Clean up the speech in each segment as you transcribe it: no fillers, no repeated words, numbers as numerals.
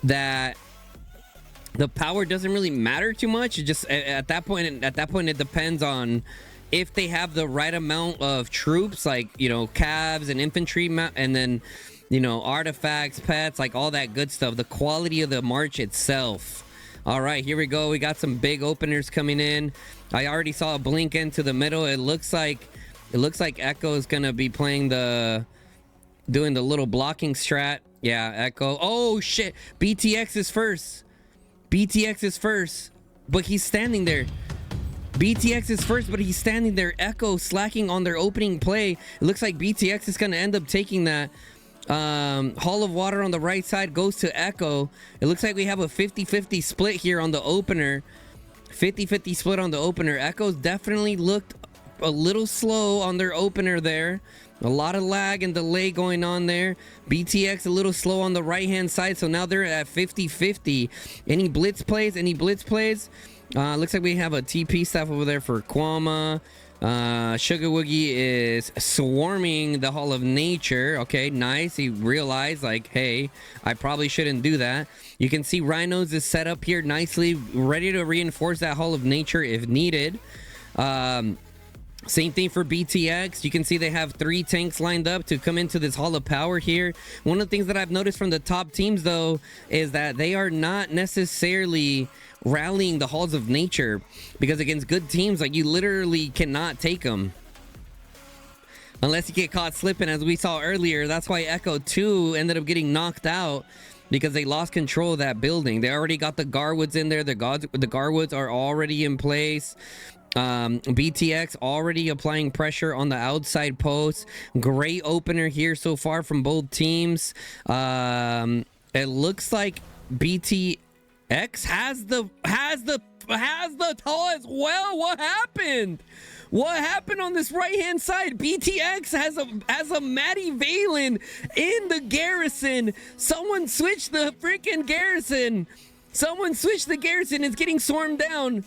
that the power doesn't really matter too much. It just at that point it depends on if they have the right amount of troops, like, you know, calves and infantry, and then, you know, artifacts, pets, like all that good stuff, the quality of the march itself. All right, here we go. We got some big openers coming in. I already saw a blink into the middle. It looks like Echo is gonna be doing the little blocking strat. Yeah, Echo. Oh shit, BTX is first. BTX is first, but he's standing there. BTX is first, but he's standing there. Echo slacking on their opening play. It looks like BTX is going to end up taking that. Hall of Water on the right side goes to Echo. It looks like we have a 50-50 split here on the opener. 50-50 split on the opener. Echo's definitely looked a little slow on their opener there. A lot of lag and delay going on there. BTX a little slow on the right-hand side, so now they're at 50-50. Any blitz plays? Looks like we have a TP staff over there for Kwama. Sugar Woogie is swarming the Hall of Nature. Okay, nice. He realized, like, hey, I probably shouldn't do that. You can see Rhinos is set up here nicely, ready to reinforce that Hall of Nature if needed. Same thing for BTX. You can see they have 3 tanks lined up to come into this Hall of Power here. One of the things that I've noticed from the top teams, though, is that they are not necessarily rallying the Halls of Nature, because against good teams, like, you literally cannot take them unless you get caught slipping, as we saw earlier. That's why Echo 2 ended up getting knocked out, because they lost control of that building. They already got the Garwoods in there. The Garwoods are already in place. BTX already applying pressure on the outside post. Great opener here so far from both teams. It looks like BTX has the tall as well. What happened? What happened on this right hand side? BTX has a Maddie Valen in the garrison. Someone switched the freaking garrison. It's getting swarmed down.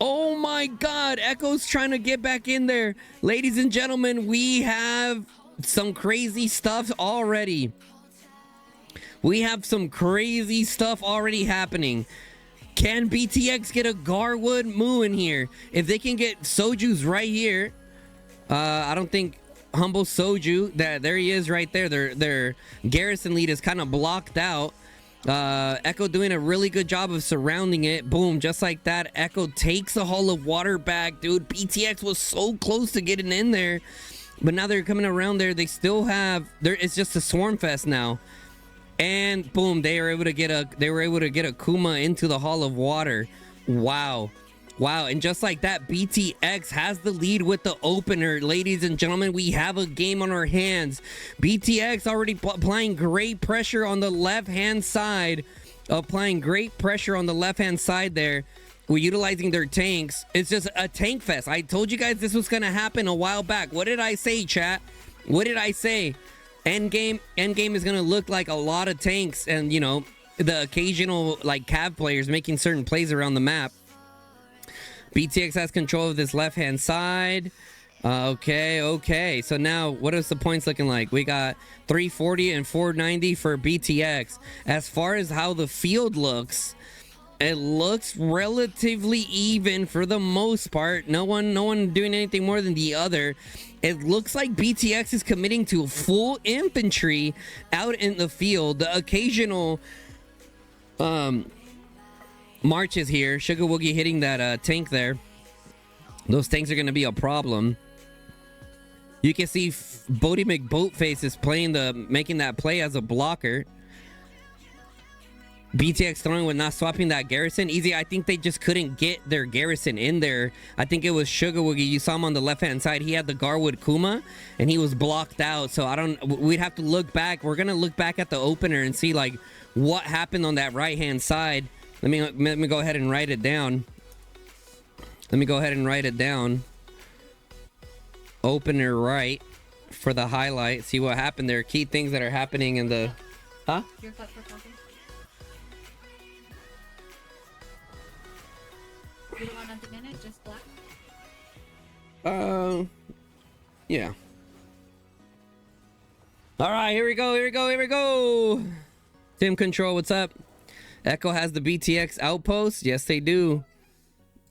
Oh my god, Echo's trying to get back in there. Ladies and gentlemen, we have some crazy stuff already. Happening. Can BTX get a Garwood Moo in here? If they can get Soju's right here, I don't think Humble Soju, there he is right there. Their garrison lead is kind of blocked out. Echo doing a really good job of surrounding it. Boom, just like that. Echo takes the Hall of Water back, dude. BTX was so close to getting in there, but now they're coming around there. They still have it's just a swarm fest now. And boom, they were able to get a Kuma into the Hall of Water. Wow. And just like that, BTX has the lead with the opener. Ladies and gentlemen, we have a game on our hands. BTX already applying great pressure on the left-hand side. There. We're utilizing their tanks. It's just a tank fest. I told you guys this was going to happen a while back. What did I say, chat? What did I say? Endgame is going to look like a lot of tanks and, you know, the occasional, like, cav players making certain plays around the map. BTX has control of this left-hand side. Okay. So now, what is the points looking like? We got 340 and 490 for BTX. As far as how the field looks, it looks relatively even for the most part. No one doing anything more than the other. It looks like BTX is committing to full infantry out in the field. The occasional marches here. Sugar Woogie hitting that tank there. Those tanks are going to be a problem. You can see Bodie McBoatface is making that play as a blocker. BTX throwing with not swapping that garrison. Easy, I think they just couldn't get their garrison in there. I think it was Sugar Woogie. You saw him on the left-hand side. He had the Garwood Kuma, and he was blocked out. So we'd have to look back. We're going to look back at the opener and see, like, what happened on that right-hand side. Let me go ahead and write it down. Opener right for the highlight. See what happened there. Key things that are happening in the... Huh? Your cut for talking. You don't want nothing in it? Just black? Yeah. All right, here we go. Team Control, what's up? Echo has the BTX outpost. Yes, they do.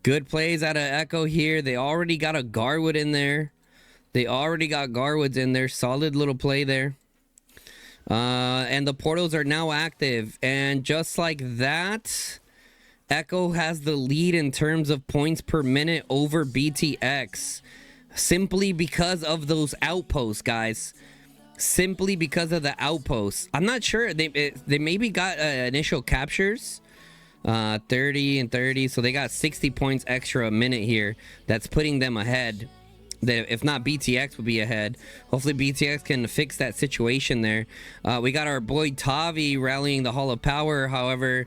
Good plays out of Echo here. They already got a Garwood in there. They already got Garwoods in there. Solid little play there. And the portals are now active. And just like that, Echo has the lead in terms of points per minute over BTX. Simply because of those outposts, guys. Simply because of the outposts. I'm not sure. They maybe got initial captures. 30 and 30. So they got 60 points extra a minute here. That's putting them ahead. If not, BTX would be ahead. Hopefully BTX can fix that situation there. We got our boy Tavi rallying the Hall of Power. However,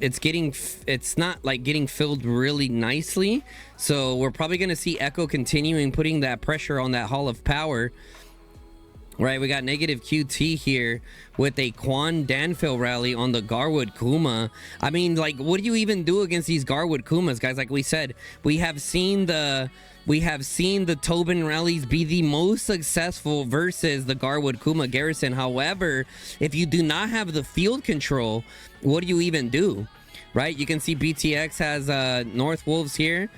it's not like getting filled really nicely. So we're probably going to see Echo continuing putting that pressure on that Hall of Power. Right, we got negative QT here with a Quan Danfil rally on the Garwood Kuma. I mean, like, what do you even do against these Garwood Kumas, guys? Like we said, we have seen the Tobin rallies be the most successful versus the Garwood Kuma garrison. However, if you do not have the field control, what do you even do? Right, you can see BTX has North Wolves here.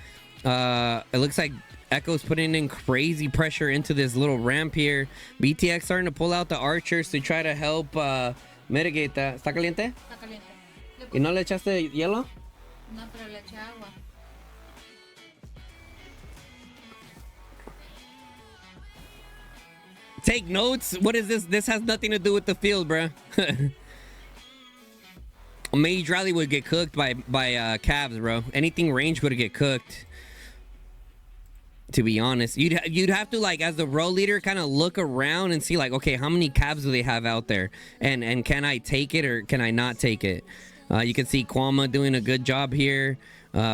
It looks like Echo's putting in crazy pressure into this little ramp here. BTX starting to pull out the archers to try to help mitigate that. ¿Está caliente? Está caliente. ¿Y no le echaste hielo? No, pero le eché agua. Take notes? What is this? This has nothing to do with the field, bruh. A mage rally would get cooked by calves, bro. Anything range would get cooked. To be honest, you'd have to, like, as the row leader, kind of look around and see, like, okay, how many calves do they have out there, and can I take it or can I not take it? You can see Kwama doing a good job here,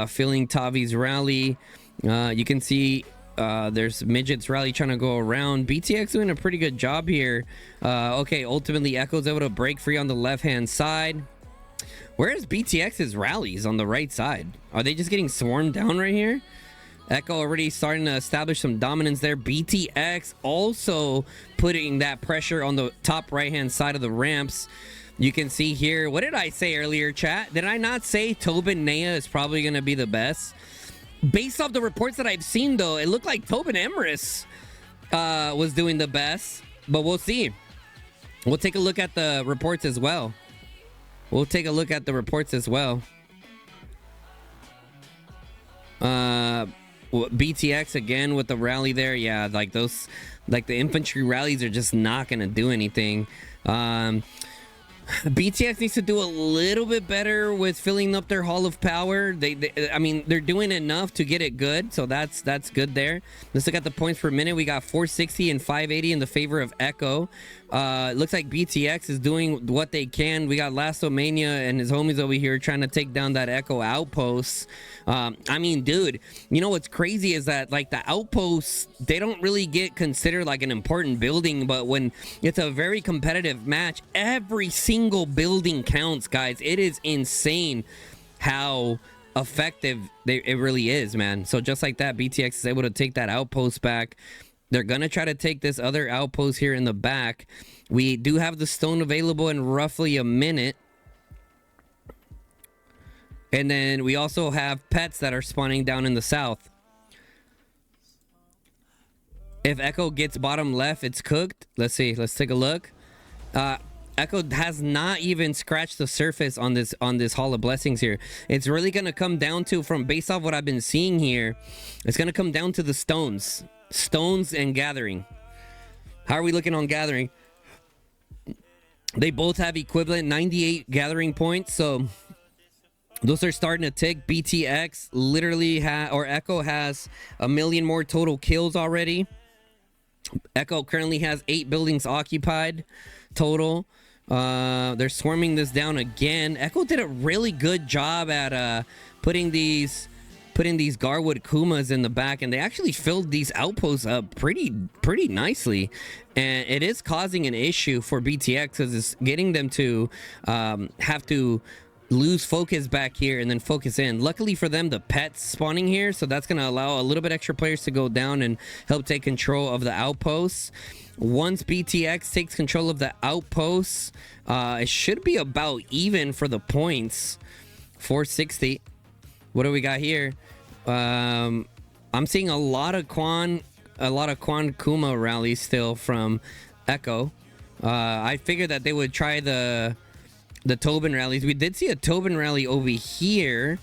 filling Tavi's rally. You can see there's Midget's rally trying to go around. BTX doing a pretty good job here. Okay, ultimately Echo's able to break free on the left hand side. Where's BTX's rallies on the right side? Are they just getting swarmed down right here? Echo already starting to establish some dominance there. BTX also putting that pressure on the top right-hand side of the ramps. You can see here. What did I say earlier, chat? Did I not say Tobin Nea is probably going to be the best? Based off the reports that I've seen, though, it looked like Tobin Emrys was doing the best. But we'll see. We'll take a look at the reports as well. BTX again with the rally there. Yeah, like those, like the infantry rallies are just not gonna do anything. BTX needs to do a little bit better with filling up their Hall of Power. I mean, they're doing enough to get it good, so that's good there. Let's look at the points per minute. We got 460 and 580 in the favor of Echo. Looks like BTX is doing what they can. We got Lastomania and his homies over here trying to take down that Echo outpost. I mean, dude, you know what's crazy is that, like, the outposts, they don't really get considered like an important building, but when it's a very competitive match, every single building counts, guys. It is insane how effective it really is, man. So just like that, BTX is able to take that outpost back. They're gonna try to take this other outpost here in the back. We do have the stone available in roughly a minute. And then we also have pets that are spawning down in the south. If Echo gets bottom left, it's cooked. Let's see. Let's take a look. Echo has not even scratched the surface on this Hall of Blessings here. It's really gonna come down to, from based off what I've been seeing here, it's gonna come down to the stones and gathering. How are we looking on gathering? They both have equivalent 98 gathering points, so those are starting to tick. BTX literally Echo has 1 million more total kills already. Echo currently has 8 buildings occupied total. They're swarming this down again. Echo did a really good job at putting these Garwood Kumas in the back, and they actually filled these outposts up pretty nicely. And it is causing an issue for BTX because it's getting them to have to lose focus back here and then focus in. Luckily for them, the pet's spawning here, so that's going to allow a little bit extra players to go down and help take control of the outposts. Once BTX takes control of the outposts, it should be about even for the points. 460. What do we got here? I'm seeing a lot of Quan Kuma rallies still from Echo. I figured that they would try the Tobin rallies. We did see a Tobin rally over here.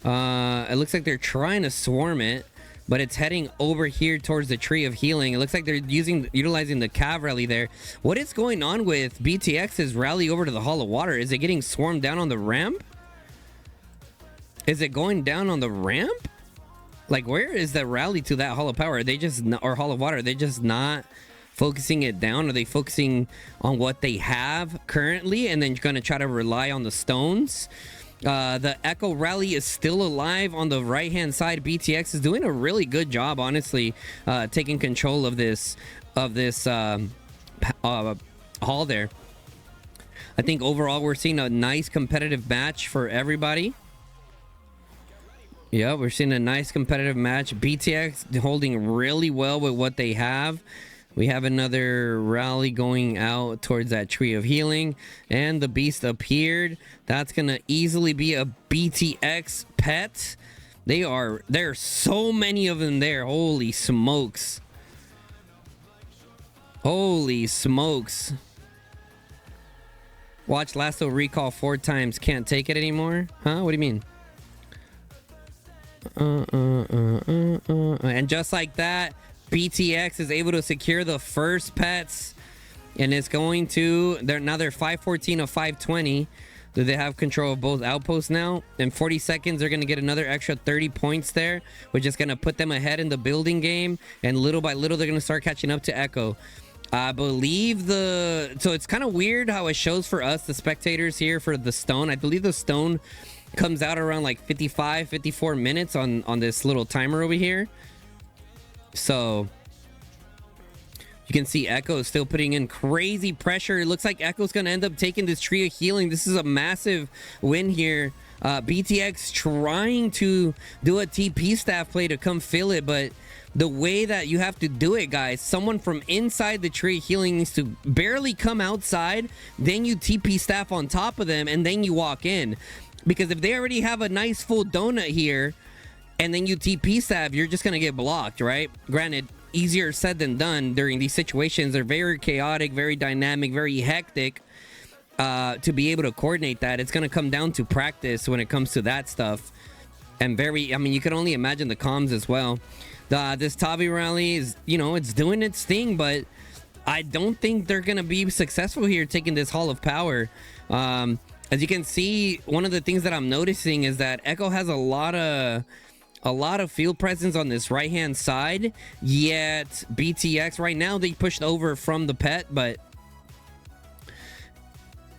It looks like they're trying to swarm it, but it's heading over here towards the Tree of Healing. It looks like they're utilizing the Cav rally there. What is going on with BTX's rally over to the Hall of Water? Is it getting swarmed down on the ramp? Is it going down on the ramp? Like, where is the rally to that Hall of Power? Are they just or Hall of Water? Are they just not focusing it down? Are they focusing on what they have currently and then going to try to rely on the stones? The Echo rally is still alive on the right hand side. BTX is doing a really good job, honestly, taking control of this hall there. I think overall we're seeing a nice competitive match for everybody. Yeah, we're seeing a nice competitive match. BTX holding really well with what they have. We have another rally going out towards that Tree of Healing, and the beast appeared. That's gonna easily be a BTX pet. There's so many of them there. Holy smokes. Holy smokes. Watch Lasso recall 4 times. Can't take it anymore? Huh? What do you mean? And just like that, BTX is able to secure the first pets, and it's going to they're 514 of 520. Do they have control of both outposts now? In 40 seconds they're going to get another extra 30 points there, which is going to put them ahead in the building game, and little by little they're going to start catching up to Echo. I believe so it's kind of weird how it shows for us, the spectators here, for the stone. I believe the stone comes out around like 54 minutes on this little timer over here. So you can see Echo is still putting in crazy pressure. It looks like Echo's gonna end up taking this Tree of Healing. This is a massive win here. BTX trying to do a TP staff play to come fill it, but the way that you have to do it, guys, someone from inside the Tree of Healing needs to barely come outside, then you TP staff on top of them, and then you walk in. Because if they already have a nice full donut here, and then you TP staff, you're just gonna get blocked, right? Granted, easier said than done during these situations. They're very chaotic, very dynamic, very hectic. To be able to coordinate that, it's gonna come down to practice when it comes to that stuff. And you can only imagine the comms as well. This Tavi rally is, it's doing its thing, but I don't think they're gonna be successful here taking this Hall of Power. As you can see, one of the things that I'm noticing is that Echo has a lot of field presence on this right hand side, yet BTX right now they pushed over from the pet, but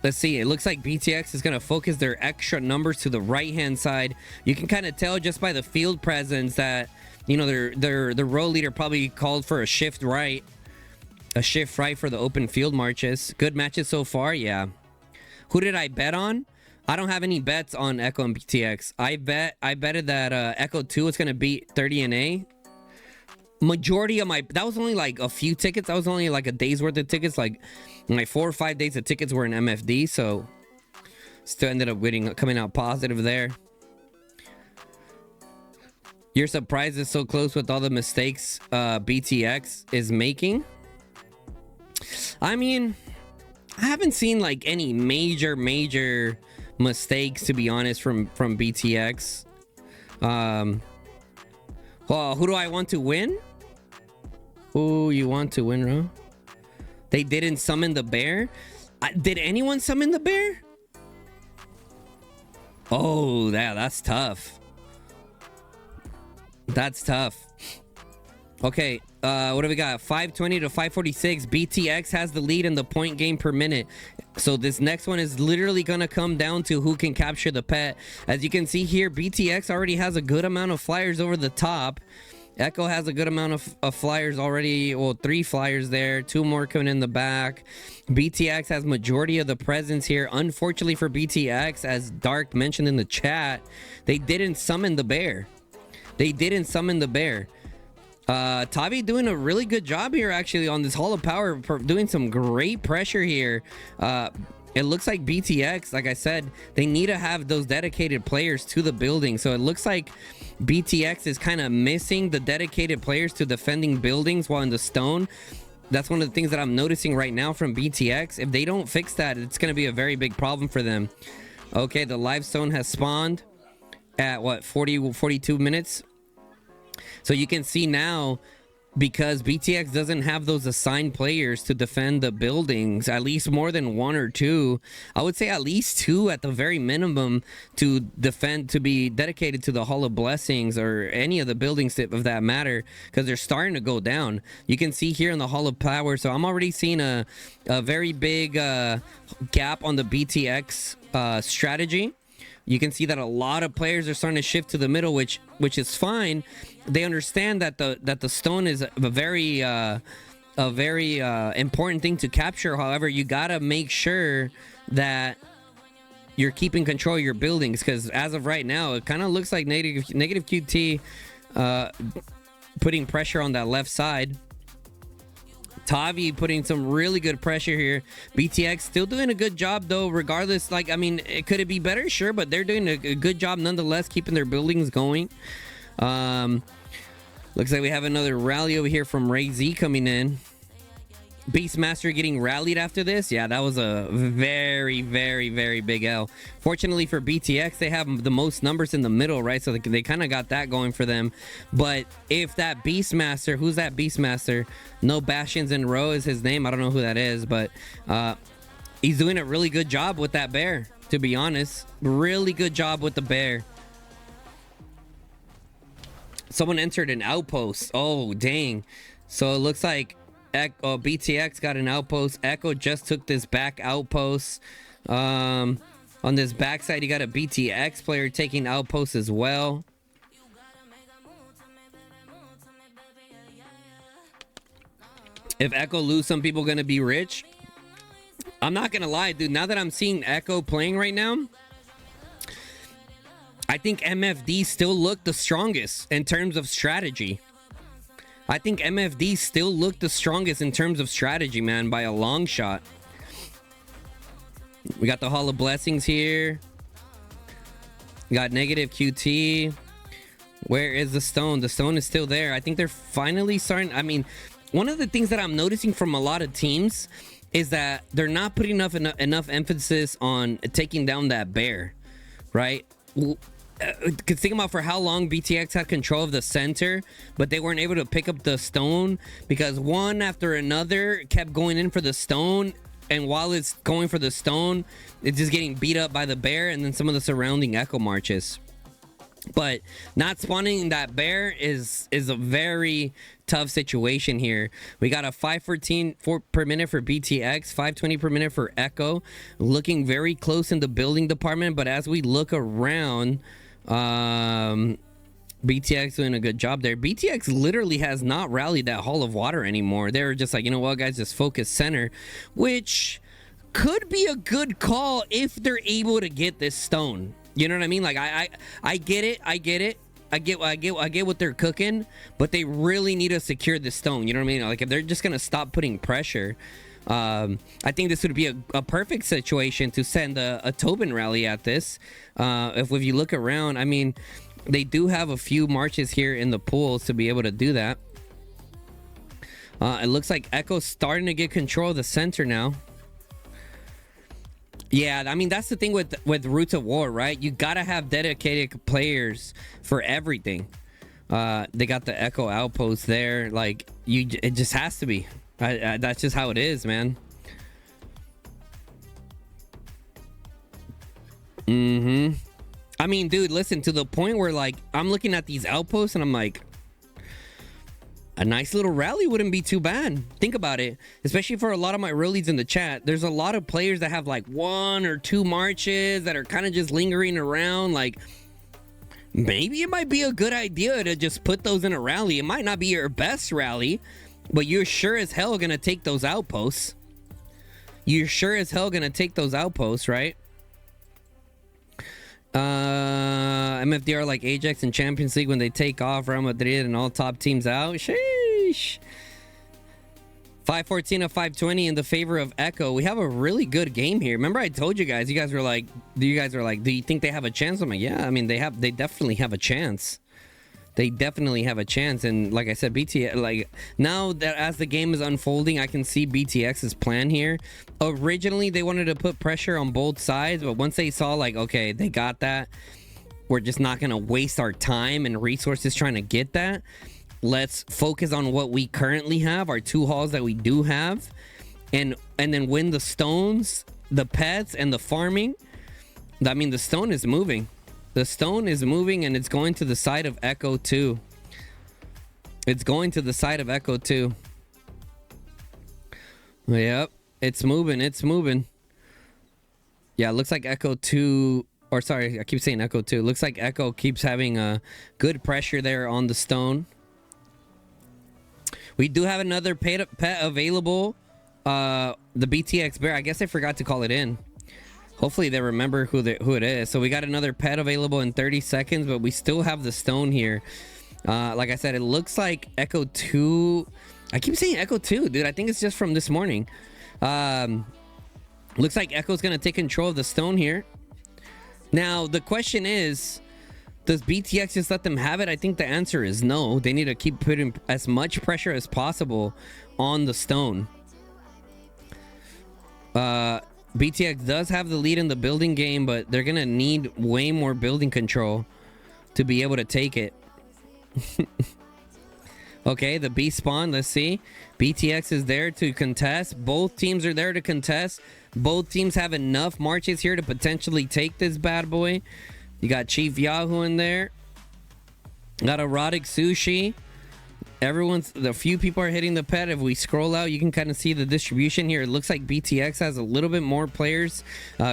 let's see, it looks like BTX is going to focus their extra numbers to the right hand side. You can kind of tell just by the field presence that their row leader probably called for a shift right for the open field marches. Good matches so far. Yeah. Who did I bet on? I don't have any bets on Echo and BTX. I betted that Echo 2 is going to beat 30 and A. Majority of that was only like a few tickets. That was only like a day's worth of tickets. Like 4 or 5 days of tickets were in MFD. So still ended up coming out positive there. You're surprised it's so close with all the mistakes BTX is making? I mean, I haven't seen like any major mistakes, to be honest, from BTX. Well, who do I want to win? Who you want to win, bro? They didn't summon the bear. Did anyone summon the bear? Oh, yeah, that's tough. That's tough. Okay, what do we got? 520 to 546. BTX has the lead in the point game per minute. So this next one is literally gonna come down to who can capture the pet. As you can see here, BTX already has a good amount of flyers over the top. Echo has a good amount of flyers already. Well, 3 flyers there, 2 more coming in the back. BTX has majority of the presence here. Unfortunately for BTX, as Dark mentioned in the chat, they didn't summon the bear. Tavi doing a really good job here actually on this Hall of Power, doing some great pressure here. It looks like BTX, like I said, they need to have those dedicated players to the building. So it looks like BTX is kind of missing the dedicated players to defending buildings while in the stone. That's one of the things that I'm noticing right now from BTX. If they don't fix that, it's going to be a very big problem for them. Okay, the live stone has spawned at what, 42 minutes. So you can see now, because BTX doesn't have those assigned players to defend the buildings, at least more than 1 or 2, I would say at least 2 at the very minimum, to defend, to be dedicated to the Hall of Blessings or any of the buildings of that matter, because they're starting to go down. You can see here in the Hall of Power, so I'm already seeing a very big gap on the BTX strategy. You can see that a lot of players are starting to shift to the middle, which is fine. They understand that the stone is a very important thing to capture. However, you gotta make sure that you're keeping control of your buildings, because as of right now, it kind of looks like negative QT putting pressure on that left side. Tavi putting some really good pressure here. BTX still doing a good job though, regardless. Like, I mean, could it be better? Sure, but they're doing a good job nonetheless, keeping their buildings going. Looks like we have another rally over here from Ray Z coming in. Beastmaster getting rallied after this. Yeah, that was a very, very, very big L. Fortunately for BTX, they have the most numbers in the middle, right? So they kind of got that going for them. But if that Beastmaster, who's that Beastmaster? No Bastions in row is his name. I don't know who that is, but he's doing a really good job with that bear, to be honest. Really good job with the bear. Someone entered an outpost. Oh, dang. So it looks like BTX got an outpost. Echo just took this back outpost. On this backside, you got a BTX player taking outposts as well. If Echo lose, some people gonna be rich. I'm not gonna lie, dude. Now that I'm seeing Echo playing right now, I think MFD still look the strongest in terms of strategy. I think MFD still look the strongest in terms of strategy, man, by a long shot. We got the Hall of Blessings here. We got negative QT. Where is the stone? The stone is still there. I think they're finally starting. I mean, one of the things that I'm noticing from a lot of teams is that they're not putting enough emphasis on taking down that bear, right? Think about for how long BTX had control of the center, but they weren't able to pick up the stone because one after another kept going in for the stone, and while it's going for the stone, it's just getting beat up by the bear and then some of the surrounding echo marches. But not spawning that bear is a very tough situation here. We got a 514 per minute for BTX, 520 per minute for Echo, looking very close in the building department. But as we look around, BTX doing a good job there. BTX literally has not rallied that Hall of Water anymore. They're just like, you know what, guys, just focus center, which could be a good call if they're able to get this stone. You know what I mean? Like, I get it. I get what they're cooking, but they really need to secure the stone. You know what I mean? Like, if they're just gonna stop putting pressure, I think this would be a perfect situation to send a Tobin rally at this. If you look around, I mean, they do have a few marches here in the pools to be able to do that. It looks like Echo's starting to get control of the center now. Yeah, I mean, that's the thing with Roots of War, right? You gotta have dedicated players for everything. They got the Echo outpost there. Like, it just has to be. That's just how it is, man. I mean, dude, listen, to the point where, like, I'm looking at these outposts and I'm like, a nice little rally wouldn't be too bad. Think about it. Especially for a lot of my rollies in the chat. There's a lot of players that have like 1 or 2 marches that are kind of just lingering around. Like, maybe it might be a good idea to just put those in a rally. It might not be your best rally, but you're sure as hell gonna take those outposts. You're sure as hell gonna take those outposts, right? MFDR like Ajax in Champions League when they take off Real Madrid and all top teams out. Sheesh. 514 of 520 in the favor of Echo. We have a really good game here. Remember I told you guys, you guys were like, do you think they have a chance? I'm like, yeah, I mean, they definitely have a chance. They definitely have a chance. And like I said, BTX, like now that as the game is unfolding, I can see BTX's plan here. Originally, they wanted to put pressure on both sides, but once they saw like, okay, they got that, we're just not going to waste our time and resources trying to get that. Let's focus on what we currently have, our 2 halls that we do have, and then win the stones, the pets, and the farming. I mean, the stone is moving. The stone is moving, and it's going to the side of Echo 2. It's going to the side of Echo 2. Yep, it's moving. It's moving. Yeah, it looks like Echo 2... Or sorry, I keep saying Echo 2. Looks like Echo keeps having a good pressure there on the stone. We do have another pet available. The BTX Bear. I guess I forgot to call it in. Hopefully they remember who it is. So we got another pet available in 30 seconds, but we still have the stone here. Like I said, it looks like Echo 2. I keep saying Echo 2, dude. I think it's just from this morning. Looks like Echo's going to take control of the stone here. Now, the question is, does BTX just let them have it? I think the answer is no. They need to keep putting as much pressure as possible on the stone. BTX does have the lead in the building game, but they're going to need way more building control to be able to take it. Okay, the B spawn, let's see. BTX is there to contest. Both teams are there to contest. Both teams have enough marches here to potentially take this bad boy. You got Chief Yahoo in there. Got Erotic Sushi. A few people are hitting the pet. If we scroll out, you can kind of see the distribution here. It looks like BTX has a little bit more players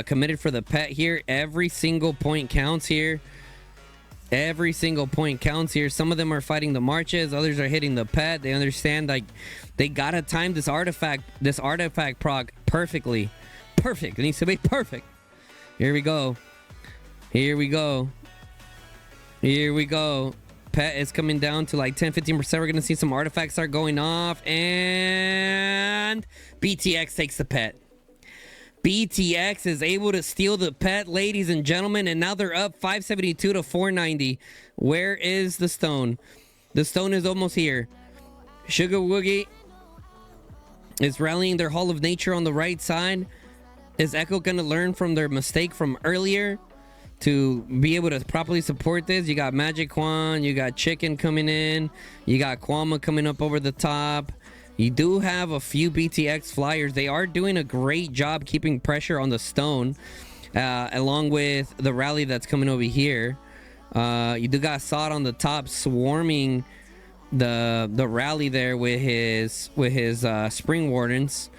committed for the pet here. Every single point counts here. Every single point counts here. Some of them are fighting the marches. Others are hitting the pet. They understand like they gotta time this artifact proc perfectly. Perfect. It needs to be perfect. Here we go. Here we go. Here we go. Pet is coming down to like 10-15%. We're gonna see some artifacts start going off, and BTX takes the pet. BTX is able to steal the pet, ladies and gentlemen, and now they're up 572 to 490. Where is the stone? The stone is almost here. Sugar Woogie is rallying their Hall of Nature on the right side. Is Echo gonna learn from their mistake from earlier to be able to properly support this? You got Magic Quan, you got Chicken coming in, you got Kwama coming up over the top. You do have a few BTX flyers. They are doing a great job keeping pressure on the stone, along with the rally that's coming over here. You do got Sod on the top swarming the rally there with his Spring Wardens.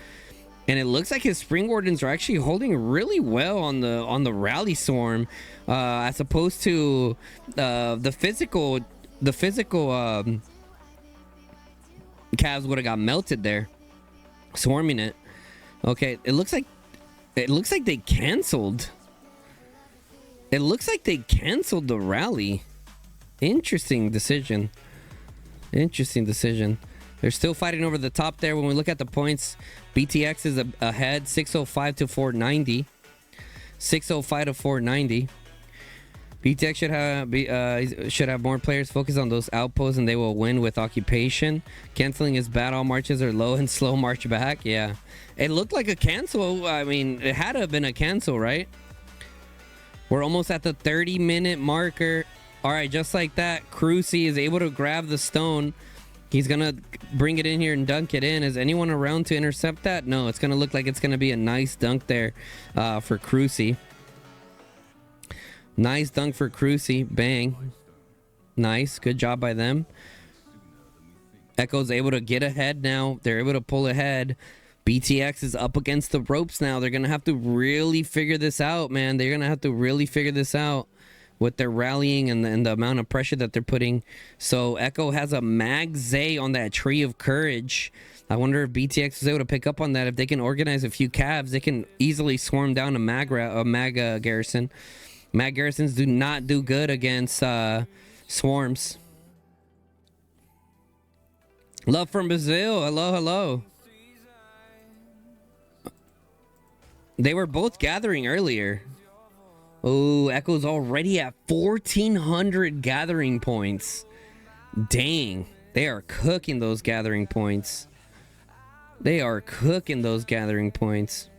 And it looks like his Spring Wardens are actually holding really well on the rally swarm, as opposed to the physical calves would have got melted there, swarming it. Okay, it looks like they canceled. It looks like they canceled the rally. Interesting decision. Interesting decision. They're still fighting over the top there. When we look at the points, BTX is ahead, 605 to 490. 605 to 490. BTX should have more players focus on those outposts, and they will win with occupation. Canceling is bad. All marches are low and slow march back. Yeah, it looked like a cancel. I mean, it had to have been a cancel, right? We're almost at the 30-minute marker. All right, just like that, Cruci is able to grab the stone. He's gonna bring it in here and dunk it in. Is anyone around to intercept that? No, it's gonna look like it's gonna be a nice dunk there for Cruci. Nice dunk for Cruci. Bang. Nice. Good job by them. Echo's able to get ahead now. They're able to pull ahead. BTX is up against the ropes now. They're going to have to really figure this out, man. They're going to have to really figure this out. with their rallying and the amount of pressure that they're putting. So Echo has a Mag Zay on that Tree of Courage. I wonder if BTX is able to pick up on that. If they can organize a few calves, they can easily swarm down a mag garrison. Mag garrisons do not do good against swarms. Love from Brazil. Hello, hello. They were both gathering earlier. Oh, Echo's already at 1,400 gathering points. Dang. They are cooking those gathering points. They are cooking those gathering points.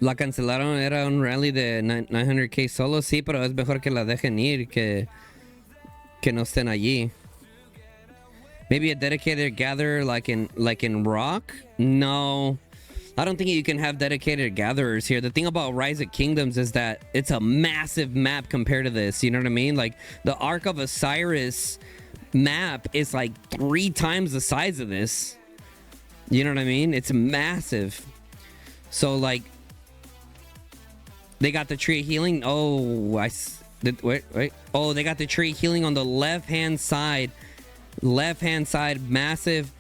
La cancelaron, era un rally de 900k solo, sí, pero es mejor que la dejen ir, que no estén allí. Maybe a dedicated gatherer like in Rock? No. I don't think you can have dedicated gatherers here. The thing about Rise of Kingdoms is that it's a massive map compared to this. You know what I mean? Like the Ark of Osiris map is like 3 times the size of this. You know what I mean? It's massive. So like they got the tree healing. Oh, wait. Oh, they got the tree healing on the left-hand side. Left-hand side, massive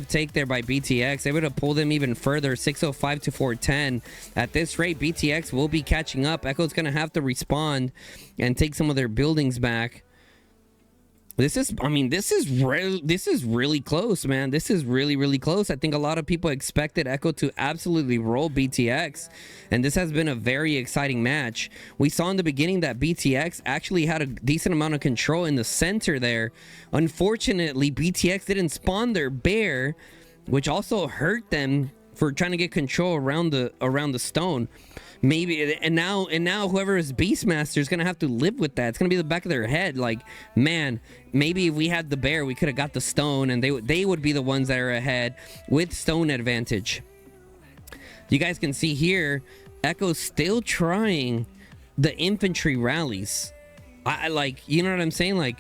take there by BTX. Able to pull them even further, 605 to 410. At this rate, BTX will be catching up. Echo's gonna have to respond and take some of their buildings back. This is really close, man. This is really close. I think a lot of people expected Echo to absolutely roll BTX, and this has been a very exciting match. We saw in the beginning that BTX actually had a decent amount of control in the center there. Unfortunately, BTX didn't spawn their bear, which also hurt them for trying to get control around the stone. Maybe and now whoever is Beastmaster is gonna have to live with that. It's gonna be the back of their head. Like, man, maybe if we had the bear, we could have got the stone, and they would be the ones that are ahead with stone advantage. You guys can see here, Echo's still trying the infantry rallies. I like, you know what I'm saying? Like,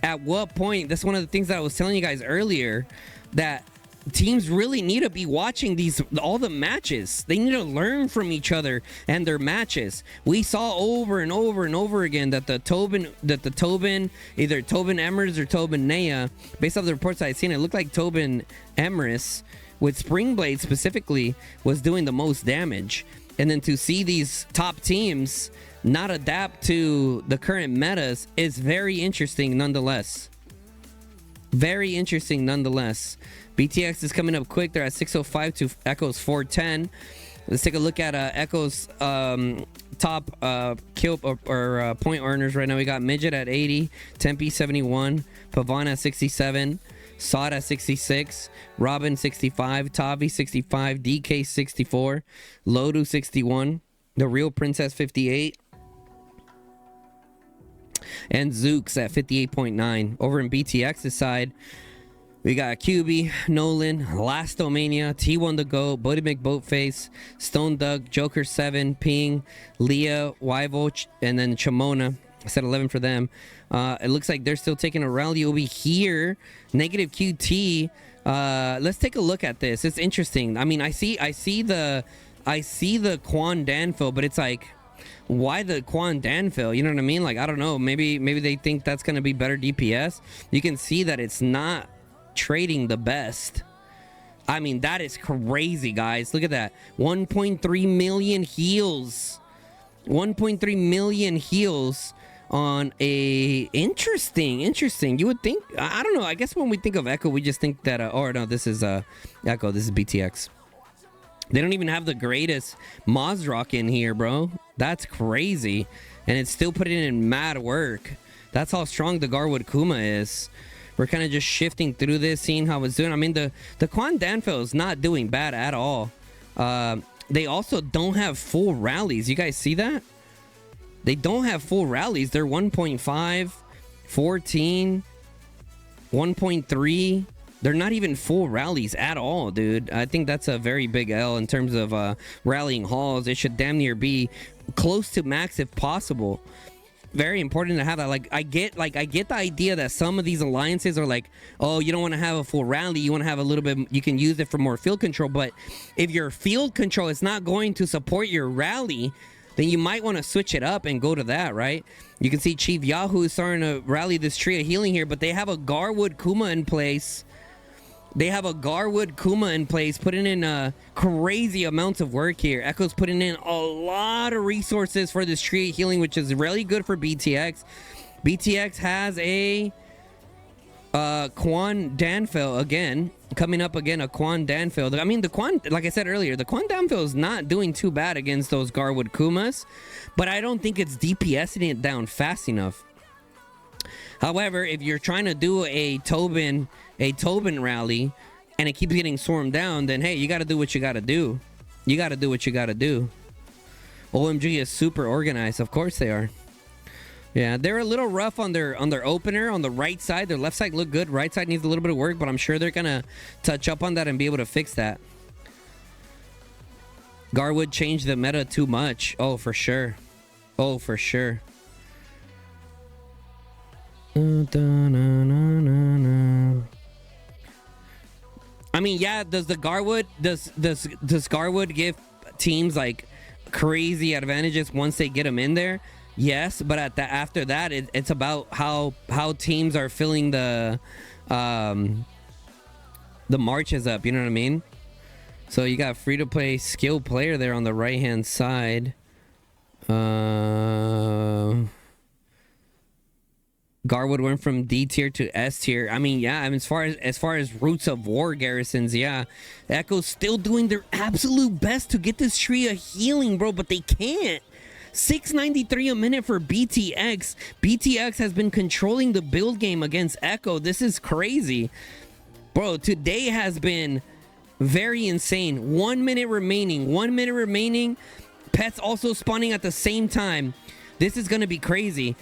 at what point? That's one of the things that I was telling you guys earlier, that teams really need to be watching all the matches. They need to learn from each other and their matches. We saw over and over again that the Tobin, either Tobin Emrys or Tobin Naya, based off the reports I've seen, it looked like Tobin Emrys with Springblade specifically was doing the most damage. And then to see these top teams not adapt to the current metas is very interesting nonetheless. Very interesting nonetheless. BTX is coming up quick. They're at 605 to Echo's 410. Let's take a look at Echo's top kill or point earners right now. We got Midget at 80, Tempe 71, Pavan at 67, Sod at 66, Robin 65, Tavi 65, DK 64, Lodu 61, The Real Princess 58, and Zooks at 58.9. Over in BTX's side, we got QB, Nolan, Lastomania, T1 The Goat, Buddy McBoatface, Stone Doug, Joker 7, Ping, Leah, Wyvo, and then Chimona. I said 11 for them. It looks like they're still taking a rally over here. Negative QT. Let's take a look at this. It's interesting. I mean, I see the Quan Danfil, but it's like, why the Quan Danfil? You know what I mean? Like, I don't know. Maybe they think that's gonna be better DPS. You can see that it's not trading the best. I mean, that is crazy, guys. Look at that. 1.3 million heals. 1.3 million heals on a interesting. You would think, I don't know. I guess when we think of Echo, we just think that no, this is Echo. This is BTX. They don't even have the greatest Mozrock in here, bro. That's crazy. And it's still putting in mad work. That's how strong the Garwood Kuma is. We're kind of just shifting through this, seeing how it's doing. I mean, the Quan Danfil is not doing bad at all. They also don't have full rallies. You guys see that? They don't have full rallies. They're 1.5, 14, 1.3. They're not even full rallies at all, dude. I think that's a very big L in terms of rallying halls. It should damn near be close to max if possible. very important to have that. Like I get the idea that some of these alliances are like, oh, you don't want to have a full rally, you want to have a little bit, you can use it for more field control. But if your field control is not going to support your rally, then you might want to switch it up and go to that, right? You can see Chief Yahoo is starting to rally this tree of healing here, but they have a Garwood Kuma in place. They have a Garwood Kuma in place, putting in crazy amounts of work here. Echo's putting in a lot of resources for this tree of healing, which is really good for BTX. BTX has a Quan Danfell again, coming up again, a Quan Danfell. I mean, the Quan, like I said earlier, the Quan Danfell is not doing too bad against those Garwood Kumas, but I don't think it's DPSing it down fast enough. However, if you're trying to do a Tobin rally and it keeps getting swarmed down, then hey, you got to do what you got to do. You got to do what you got to do. OMG is super organized. Of course they are. Yeah, they're a little rough on their opener on the right side. Their left side looked good. Right side needs a little bit of work, but I'm sure they're going to touch up on that and be able to fix that. Garwood changed the meta too much. Oh, for sure. Oh, for sure. I mean, yeah, does Garwood give teams like crazy advantages once they get them in there? Yes, but after that, it's about how teams are filling the marches up. You know what I mean? So you got free to play skill player there on the right hand side. Garwood went from D tier to S tier. I mean, yeah. I mean, as far as Roots of War garrisons, yeah, Echo's still doing their absolute best to get this tree of healing, bro, but they can't. 693 a minute for BTX. BTX has been controlling the build game against Echo. This is crazy, bro. Today has been very insane. 1 minute remaining. 1 minute remaining. Pets also spawning at the same time. This is going to be crazy.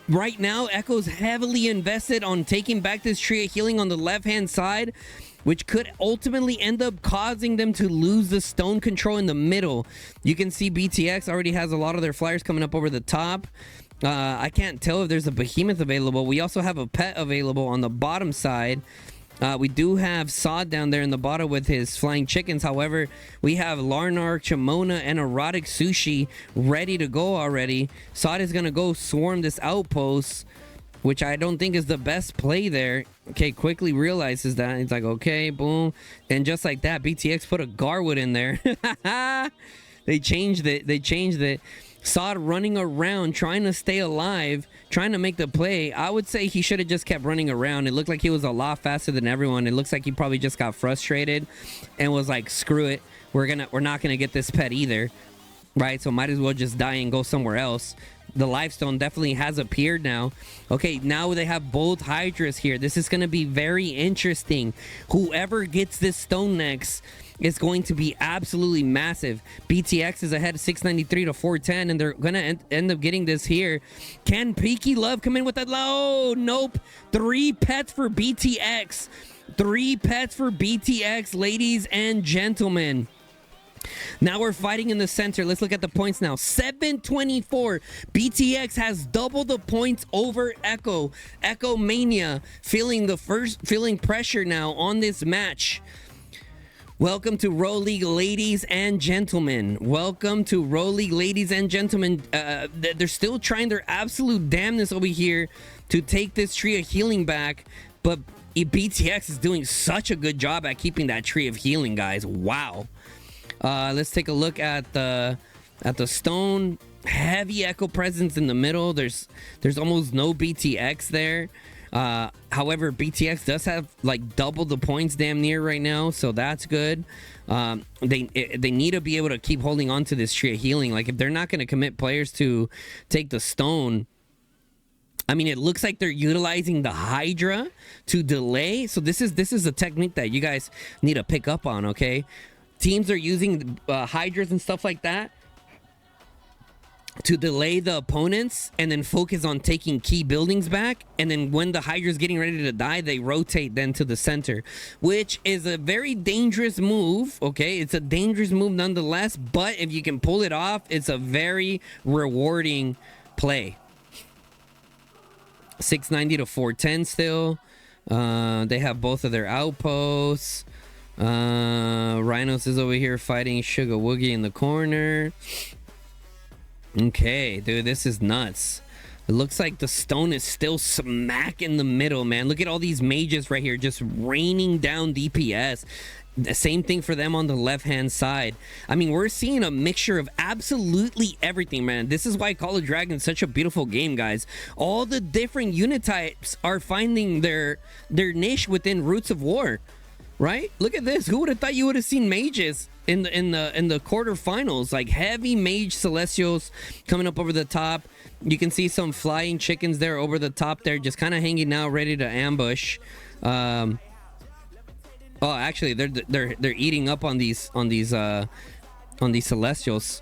Right now, Echo's heavily invested on taking back this tree of healing on the left-hand side, which could ultimately end up causing them to lose the stone control in the middle. You can see BTX already has a lot of their flyers coming up over the top. I can't tell if there's a behemoth available. We also have a pet available on the bottom side. We do have Sod down there in the bottom with his flying chickens. However, we have Larnar, Chimona, and Erotic Sushi ready to go already. Sod is going to go swarm this outpost, which I don't think is the best play there. Okay, quickly realizes that. He's like, okay, boom. And just like that, BTX put a Garwood in there. They changed it. They changed it. Sod running around, trying to stay alive, trying to make the play. I would say he should have just kept running around. It looked like he was a lot faster than everyone. It looks like he probably just got frustrated and was like, screw it. We're not gonna get this pet either. Right? So might as well just die and go somewhere else. The Lifestone definitely has appeared now. Okay, now they have both Hydras here. This is gonna be very interesting. Whoever gets this stone next is going to be absolutely massive. BTX is ahead of 693 to 410, and they're gonna end up getting this here. Can Peaky Love come in with that low? Nope. 3 pets for BTX. 3 pets for BTX, ladies and gentlemen. Now we're fighting in the center. Let's look at the points now. 724. BTX has double the points over Echo. Echo Mania feeling pressure now on this match. Welcome to Row League, ladies and gentlemen. Welcome to Row League, ladies and gentlemen. They're still trying their absolute damnness over here to take this tree of healing back, but BTX is doing such a good job at keeping that tree of healing, guys. Wow. Let's take a look at the stone. Heavy Echo presence in the middle. There's almost no BTX there. However, BTX does have like double the points damn near right now, so that's good. They need to be able to keep holding on to this tree of healing. Like, if they're not going to commit players to take the stone, I mean, it looks like they're utilizing the Hydra to delay. So this is a technique that you guys need to pick up on. Okay, teams are using Hydras and stuff like that to delay the opponents and then focus on taking key buildings back, and then when the Hydra's getting ready to die, they rotate then to the center, which is a very dangerous move. Okay, it's a dangerous move nonetheless, but if you can pull it off, it's a very rewarding play. 690 to 410 still. They have both of their outposts. Rhinos is over here fighting Sugar Woogie in the corner. Okay, dude, this is nuts. It looks like the stone is still smack in the middle, man. Look at all these mages right here just raining down DPS. The same thing for them on the left-hand side. I mean, we're seeing a mixture of absolutely everything, man. This is why Call of Dragons is such a beautiful game, guys. All the different unit types are finding their niche within Roots of War, right? Look at this. Who would have thought you would have seen mages in the quarterfinals? Like heavy mage celestials coming up over the top. You can see some flying chickens there over the top there, just kind of hanging out, ready to ambush. Oh, actually, they're eating up on these celestials.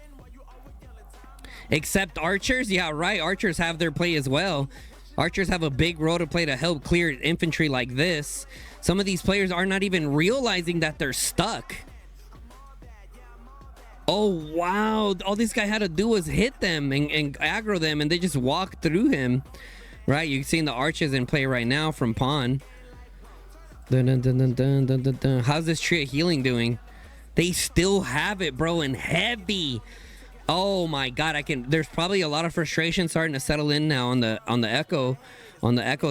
Except archers, yeah, right. Archers have their play as well. Archers have a big role to play to help clear infantry like this. Some of these players are not even realizing that they're stuck. Oh wow! All this guy had to do was hit them and aggro them, and they just walked through him. Right? You're seeing the archers in play right now from pawn. Dun, dun, dun, dun, dun, dun, dun, dun. How's this tree of healing doing? They still have it, bro, and heavy. Oh my god, there's probably a lot of frustration starting to settle in now on the echo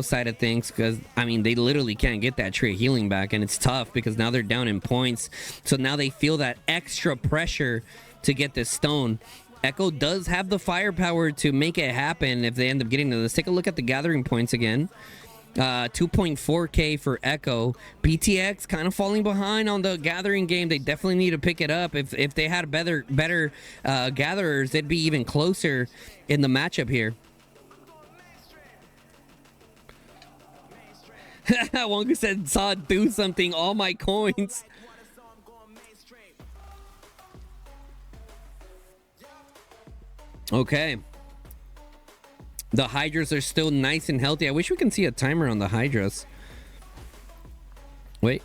side of things, because I mean they literally can't get that tree of healing back, and it's tough because now they're down in points. So now they feel that extra pressure to get this stone. Echo does have the firepower to make it happen if they end up getting to this. Take a look at the gathering points again. 2.4k for Echo. BTX kind of falling behind on the gathering game. They definitely need to pick it up. If they had better gatherers, they'd be even closer in the matchup here. Wonka said, saw do something, all my coins. Okay. The Hydras are still nice and healthy. I wish we can see a timer on the Hydras. Wait,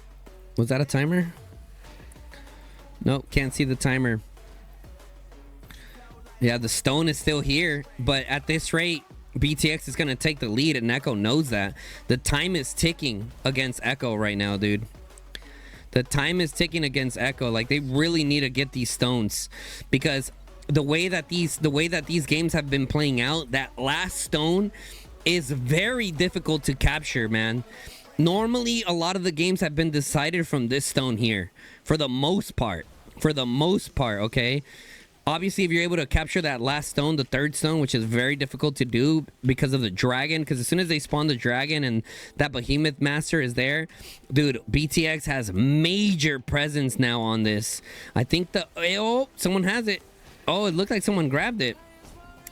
was that a timer? Nope, can't see the timer. Yeah, the stone is still here, but at this rate, BTX is going to take the lead, and Echo knows that. The time is ticking against Echo right now, dude. The time is ticking against Echo. Like, they really need to get these stones, because the way that these games have been playing out, that last stone is very difficult to capture, man. Normally, a lot of the games have been decided from this stone here, for the most part. Okay? Obviously, if you're able to capture that last stone, the third stone, which is very difficult to do because of the dragon, because as soon as they spawn the dragon and that behemoth master is there, dude, BTX has major presence now on this. I think someone has it. Oh, it looked like someone grabbed it.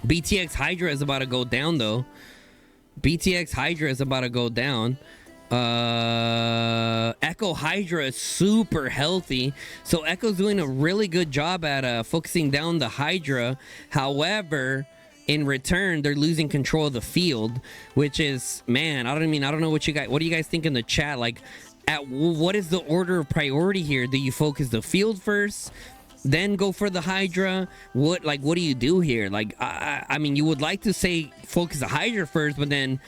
BTX Hydra is about to go down, though. BTX Hydra is about to go down. Echo Hydra is super healthy. So Echo's doing a really good job at focusing down the Hydra. However, in return, they're losing control of the field, which is, man, I don't know what do you guys think in the chat? Like, what is the order of priority here? Do you focus the field first, then go for the Hydra? What do you do here? Like, I mean, you would like to say focus the Hydra first, but then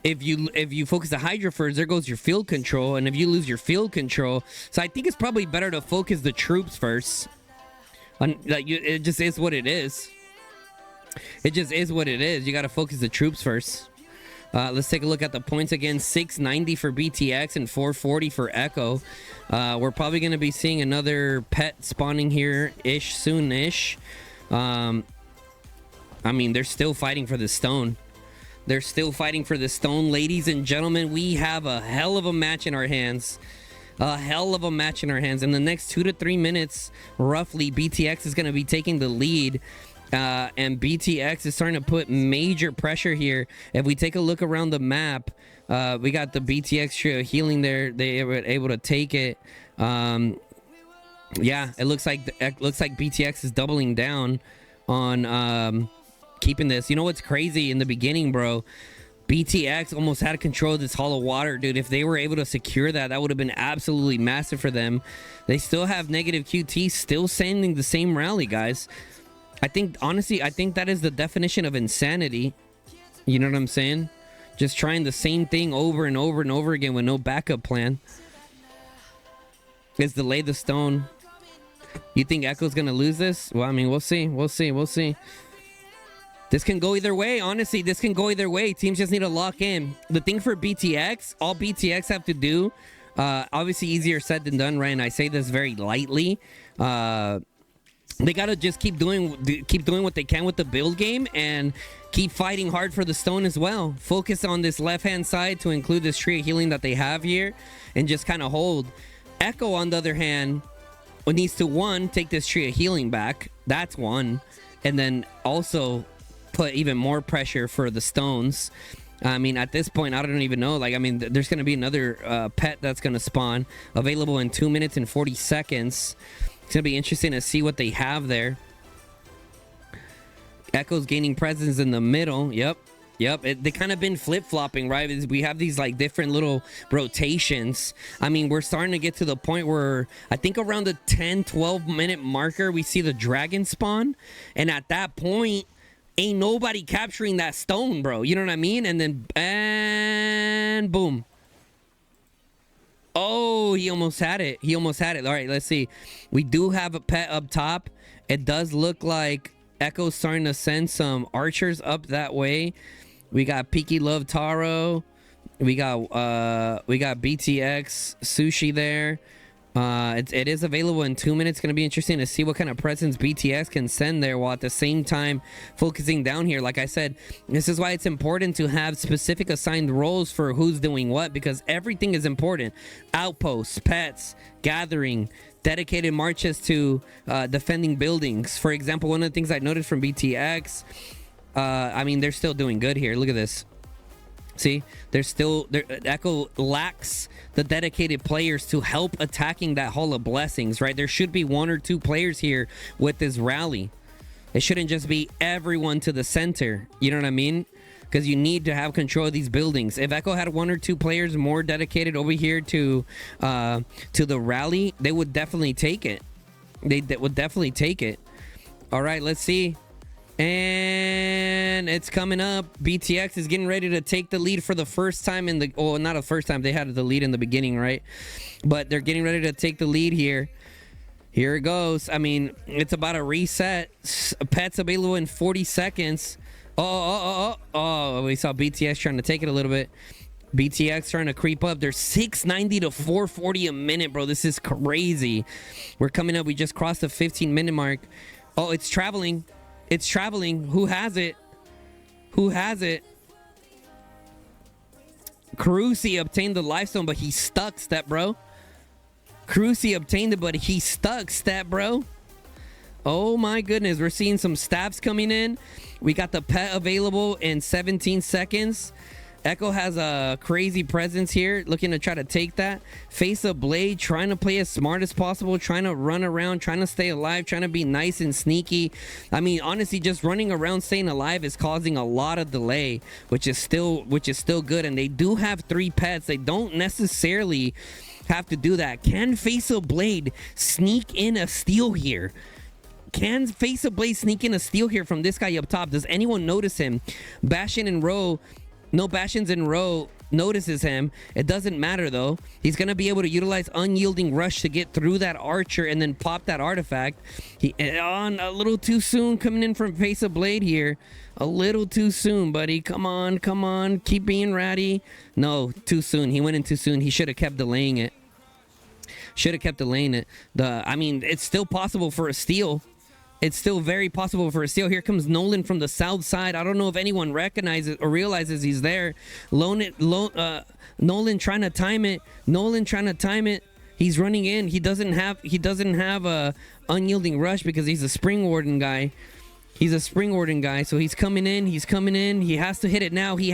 if you focus the Hydra first, there goes your field control, and if you lose your field control, so I think it's probably better to focus the troops first. It just is what it is. It just is what it is. You got to focus the troops first. Let's take a look at the points again. 690 for BTX and 440 for Echo. We're probably going to be seeing another pet spawning here-ish, soon-ish. I mean, they're still fighting for the stone. They're still fighting for the stone. Ladies and gentlemen, we have a hell of a match in our hands. A hell of a match in our hands. In the next 2 to 3 minutes, roughly, BTX is going to be taking the lead. And BTX is starting to put major pressure here. If we take a look around the map, we got the BTX trio healing there. They were able to take it. Yeah, it looks like BTX is doubling down on keeping this. You know what's crazy? In the beginning, bro, BTX almost had control of this Hall of Water, dude. If they were able to secure that, that would have been absolutely massive for them. They still have negative QT, still sending the same rally, guys. I think, honestly, I think that is the definition of insanity. You know what I'm saying? Just trying the same thing over and over and over again with no backup plan. Is delay the stone. You think Echo's gonna lose this? Well, I mean, we'll see. We'll see. We'll see. This can go either way. Honestly, this can go either way. Teams just need to lock in. The thing for BTX, all BTX have to do, obviously easier said than done, right? And I say this very lightly. They gotta just keep doing what they can with the build game and keep fighting hard for the stone as well. Focus on this left-hand side to include this tree of healing that they have here and just kind of hold. Echo, on the other hand, needs to, one, take this tree of healing back. That's one. And then also put even more pressure for the stones. I mean, at this point, I don't even know. Like, I mean, there's going to be another pet that's going to spawn, available in 2 minutes and 40 seconds. It's going to be interesting to see what they have there. Echo's gaining presence in the middle. Yep. They kind of been flip-flopping, right? We have these like different little rotations. I mean, we're starting to get to the point where I think around the 10-12 minute marker, we see the dragon spawn. And at that point, ain't nobody capturing that stone, bro. You know what I mean? And then, and boom. Oh, he almost had it. All right, let's see. We do have a pet up top. It does look like Echo's starting to send some archers up that way. We got Peaky Love Taro. We got BTX Sushi there. It is available in 2 minutes. It's going to be interesting to see what kind of presence BTX can send there, while at the same time focusing down here. Like I said, this is why it's important to have specific assigned roles for who's doing what, because everything is important. Outposts, pets, gathering, dedicated marches to defending buildings. For example, one of the things I noticed from BTX, I mean, they're still doing good here. Look at this. See, Echo lacks the dedicated players to help attacking that Hall of Blessings, right? There should be 1 or 2 players here with this rally. It shouldn't just be everyone to the center. You know what I mean? Because you need to have control of these buildings. If Echo had 1 or 2 players more dedicated over here to the rally, they would definitely take it. They would definitely take it. All right, let's see. And it's coming up. BTX is getting ready to take the lead for the first time in the... Oh, not the first time. They had the lead in the beginning, right? But they're getting ready to take the lead here. Here it goes. I mean, it's about a reset. Pets available in 40 seconds. Oh, we saw BTX trying to take it a little bit. BTX trying to creep up. They're 690 to 440 a minute, bro. This is crazy. We're coming up. We just crossed the 15-minute mark. Oh, it's traveling. It's traveling. Who has it? Carusi obtained the lifestone, but he stuck, step bro. Carusi obtained it, but he stuck, step bro. Oh my goodness. We're seeing some stabs coming in. We got the pet available in 17 seconds. Echo has a crazy presence here, looking to try to take that. Face a blade, trying to play as smart as possible, trying to run around, trying to stay alive, trying to be nice and sneaky. I mean, honestly, just running around staying alive is causing a lot of delay, which is still good. And they do have 3 pets. They don't necessarily have to do that. Can Face a Blade sneak in a steal here? Can Face a Blade sneak in a steal here from this guy up top? Does anyone notice him? Bastion and Row. No Bastions in row notices him. It doesn't matter though. He's gonna be able to utilize Unyielding Rush to get through that archer and then pop that artifact. He on a little too soon coming in from Face of Blade here. A little too soon, buddy. Come on. Keep being ratty. No, too soon. He went in too soon. He should have kept delaying it. I mean, it's still possible for a steal. It's still very possible for a steal. Here comes Nolan from the south side. I don't know if anyone recognizes or realizes he's there. Nolan trying to time it. He's running in. He doesn't have a Unyielding Rush because he's a Spring Warden guy. So he's coming in. He has to hit it now. He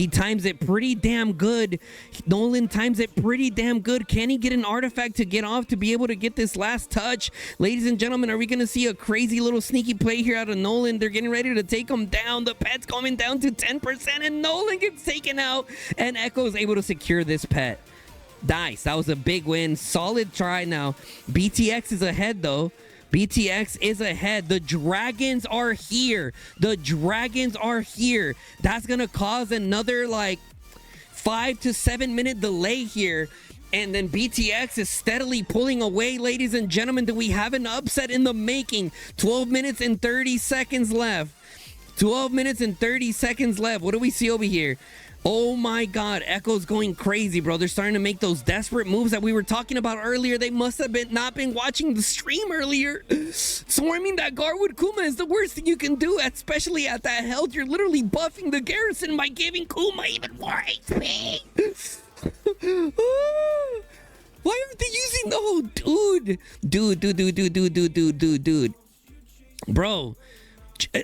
times it pretty damn good. Nolan times it pretty damn good. Can he get an artifact to get off to be able to get this last touch? Ladies and gentlemen, are we going to see a crazy little sneaky play here out of Nolan? They're getting ready to take him down. The pet's coming down to 10%, and Nolan gets taken out, and Echo is able to secure this pet. Nice. That was a big win. Solid try now. BTX is ahead, though. BTX is ahead. The dragons are here. The dragons are here. That's gonna cause another like 5 to 7 minute delay here. And then BTX is steadily pulling away, ladies and gentlemen. Do we have an upset in the making? 12 minutes and 30 seconds left. 12 minutes and 30 seconds left. What do we see over here? Oh my God, Echo's going crazy, bro. They're starting to make those desperate moves that we were talking about earlier. They must have not been watching the stream earlier. Swarming that Garwood Kuma is the worst thing you can do, especially at that health. You're literally buffing the garrison by giving Kuma even more HP. Why aren't they using the whole dude? Bro,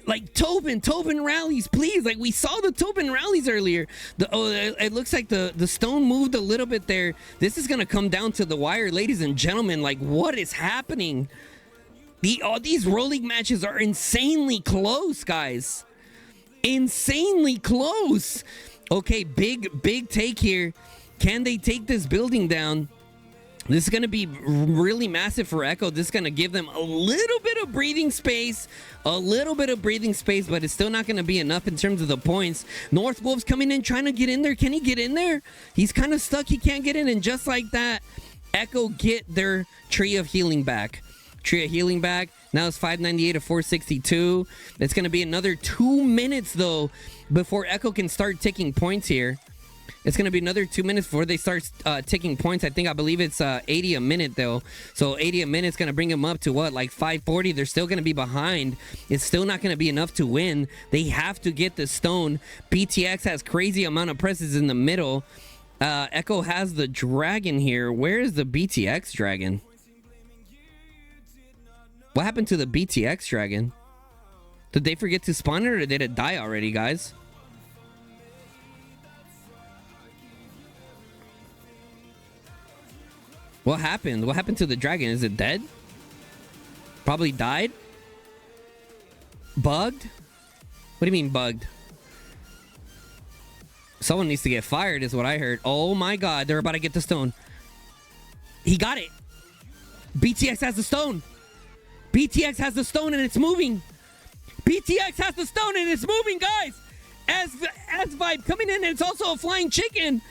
like Tobin rallies, please. Like we saw the Tobin rallies earlier. It looks like the stone moved a little bit there. This is gonna come down to the wire, ladies and gentlemen. Like what is happening? All these rolling matches are insanely close, guys. Insanely close. Okay, big take here. Can they take this building down? This is going to be really massive for Echo. This is going to give them a little bit of breathing space. But it's still not going to be enough in terms of the points. North Wolf's coming in, trying to get in there. Can he get in there? He's kind of stuck. He can't get in. And just like that, Echo get their Tree of Healing back. Now it's 598 to 462. It's going to be another 2 minutes, though, before Echo can start taking points here. It's going to be another 2 minutes before they start taking points. I believe it's 80 a minute, though. So 80 a minute is going to bring them up to what? Like 540. They're still going to be behind. It's still not going to be enough to win. They have to get the stone. BTX has crazy amount of presses in the middle. Echo has the dragon here. Where is the BTX dragon? What happened to the BTX dragon? Did they forget to spawn it or did it die already, guys? What happened? What happened to the dragon? Is it dead? Probably died? Bugged? What do you mean bugged? Someone needs to get fired is what I heard. Oh my God, they're about to get the stone. He got it. BTX has the stone. BTX has the stone and it's moving. BTX has the stone and it's moving, guys. As Vibe coming in and it's also a flying chicken.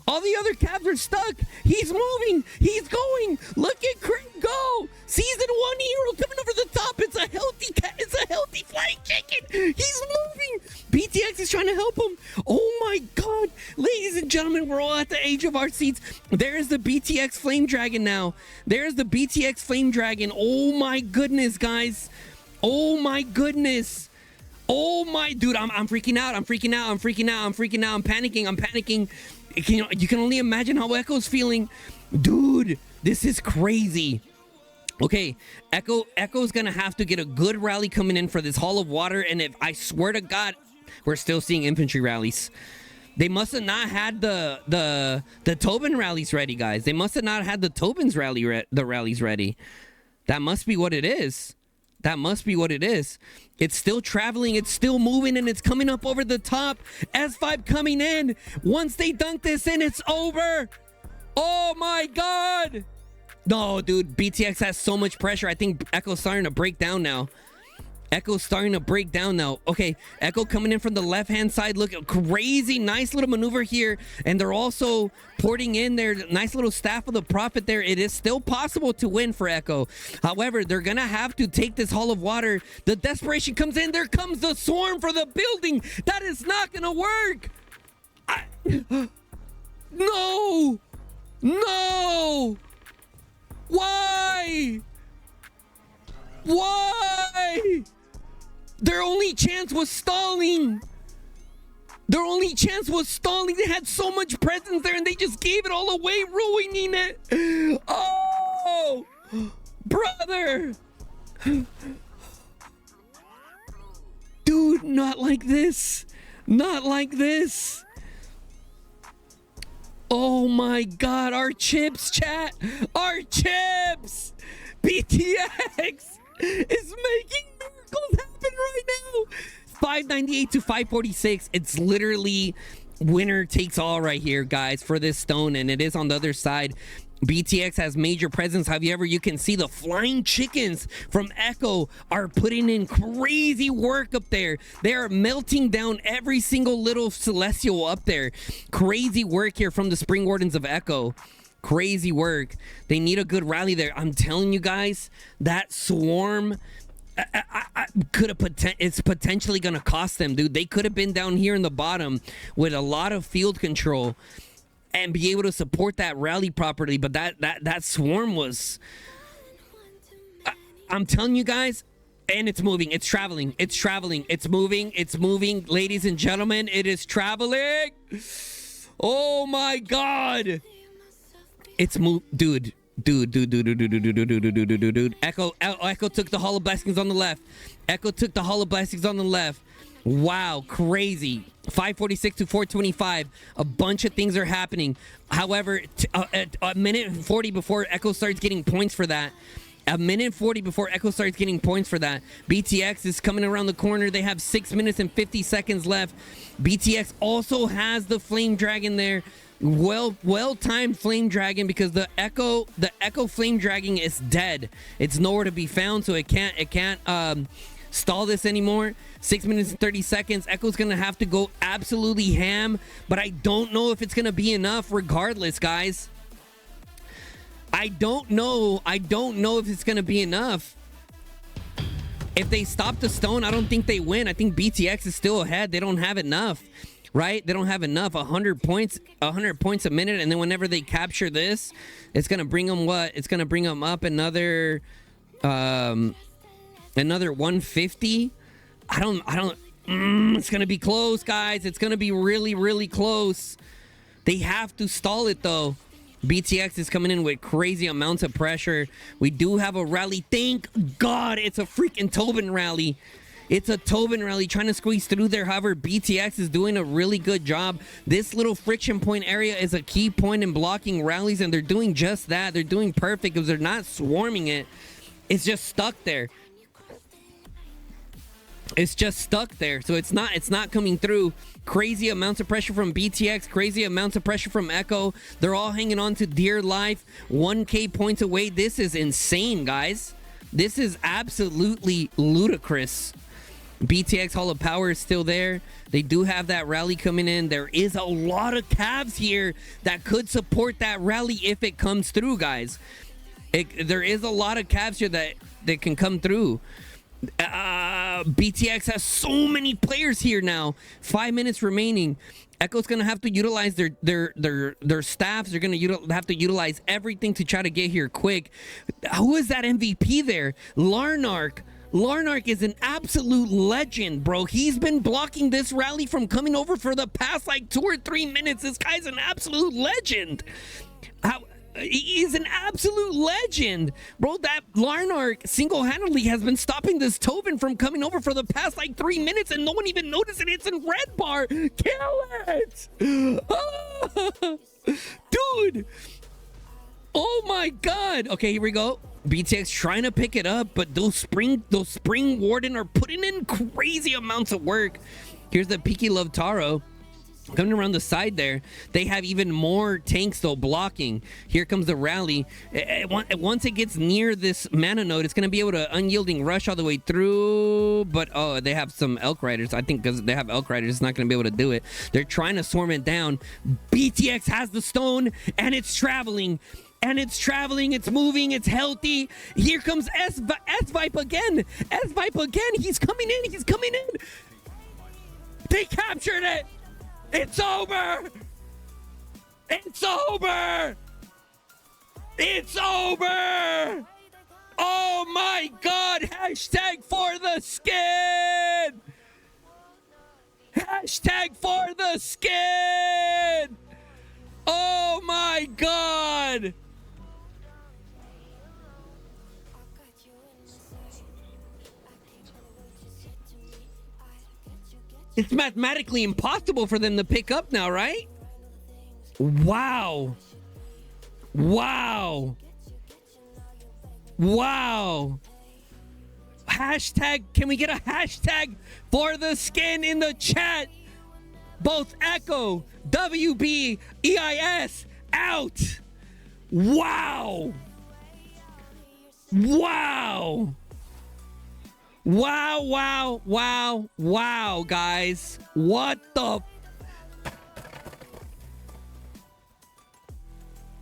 All the other cabs are stuck. He's moving. He's going. Look at Crit go. Season 1 hero coming over the top. It's a healthy flying chicken. He's moving. BTX is trying to help him. Oh my God. Ladies and gentlemen, we're all at the edge of our seats. There's the BTX Flame Dragon now. There's the BTX Flame Dragon. Oh my goodness, guys. Oh my goodness. Oh my dude, I'm freaking out. I'm panicking. You can only imagine how Echo's feeling. Dude, this is crazy. Okay, Echo's gonna have to get a good rally coming in for this Hall of Water, and if I swear to God, we're still seeing infantry rallies. They must have not had the Tobin rallies ready, guys. They must have not had the Tobin's rallies ready. That must be what it is. It's still traveling, it's still moving, and it's coming up over the top. S5 coming in. Once they dunk this in, it's over. Oh my God. No, dude, BTX has so much pressure. I think Echo's starting to break down now. Okay, Echo coming in from the left-hand side. Look, crazy, nice little maneuver here. And they're also porting in their nice little Staff of the Prophet there. It is still possible to win for Echo. However, they're going to have to take this Hall of Water. The desperation comes in. There comes the swarm for the building. That is not going to work. No. Why? Their only chance was stalling. They had so much presence there and they just gave it all away, ruining it. Oh, brother. Dude, not like this. Oh my God, our chips, chat. BTX is making miracles happen right now. 598 to 546. It's literally winner takes all right here, guys, for this stone, and it is on the other side. BTX has major presence. However, you can see the flying chickens from Echo are putting in crazy work up there. They are melting down every single little celestial up there. Crazy work here from the Spring Wardens of Echo. Crazy work. They need a good rally there. I'm telling you guys, that swarm it's potentially gonna cost them, dude. They could have been down here in the bottom with a lot of field control and be able to support that rally properly, but that swarm was I'm telling you guys, and it's moving, it's traveling, it's moving, ladies and gentlemen, it is traveling. Oh my god, it's dude. Echo took the Hollow Blessings on the left. Wow, crazy. 546 to 425. A bunch of things are happening. However, a minute and 40 before Echo starts getting points for that. BTX is coming around the corner. They have 6 minutes and 50 seconds left. BTX also has the Flame Dragon there. Well-timed Flame Dragon, because the Echo Flame Dragon is dead. It's nowhere to be found, so it can't stall this anymore. 6 minutes and 30 seconds. Echo's gonna have to go absolutely ham, but I don't know if it's gonna be enough regardless, guys. I don't know if it's gonna be enough. If they stop the stone, I don't think they win. I think BTX is still ahead. They don't have enough, right? They don't have enough. 100 points a minute, and then whenever they capture this, it's gonna bring them what? It's gonna bring them up another 150. It's gonna be close, guys. It's gonna be really, really close. They have to stall it though. BTX is coming in with crazy amounts of pressure. We do have a rally. Thank God it's a freaking Tobin rally. It's a Tobin rally trying to squeeze through there. However, BTX is doing a really good job. This little friction point area is a key point in blocking rallies, and they're doing just that. They're doing perfect because they're not swarming it. It's just stuck there. So it's not coming through. Crazy amounts of pressure from BTX, crazy amounts of pressure from Echo. They're all hanging on to dear life. 1K points away. This is insane, guys. This is absolutely ludicrous. BTX Hall of Power is still there. They do have that rally coming in. There is a lot of calves here that could support that rally if it comes through, guys. There is a lot of calves here that can come through. BTX has so many players here now. 5 minutes remaining. Echo's gonna have to utilize their staffs. They're gonna have to utilize everything to try to get here quick. Who is that MVP there? Larnark. Larnark is an absolute legend, bro. He's been blocking this rally from coming over for the past like 2 or 3 minutes. This guy's an absolute legend. He's an absolute legend, bro. That Larnark single-handedly has been stopping this Tobin from coming over for the past like 3 minutes, and no one even noticed it. It's in red bar. Kill it, dude. Oh my god. Okay, here we go. BTX trying to pick it up, but those spring warden are putting in crazy amounts of work. Here's the Peaky Love Taro coming around the side there. They have even more tanks though blocking. Here comes the rally. Once it gets near this mana node, it's going to be able to unyielding rush all the way through, but oh, they have some elk riders. I think because they have elk riders, it's not going to be able to do it. They're trying to swarm it down. BTX has the stone, and it's traveling. It's moving, it's healthy. Here comes S-Vipe again. He's coming in. They captured it. It's over! Oh my god! Hashtag for the skin! Oh my god! It's mathematically impossible for them to pick up now, right? Wow. Hashtag, can we get a hashtag for the skin in the chat? Both Echo, WB, EIS out. Wow. Wow. Wow, wow, wow, wow, guys. What the?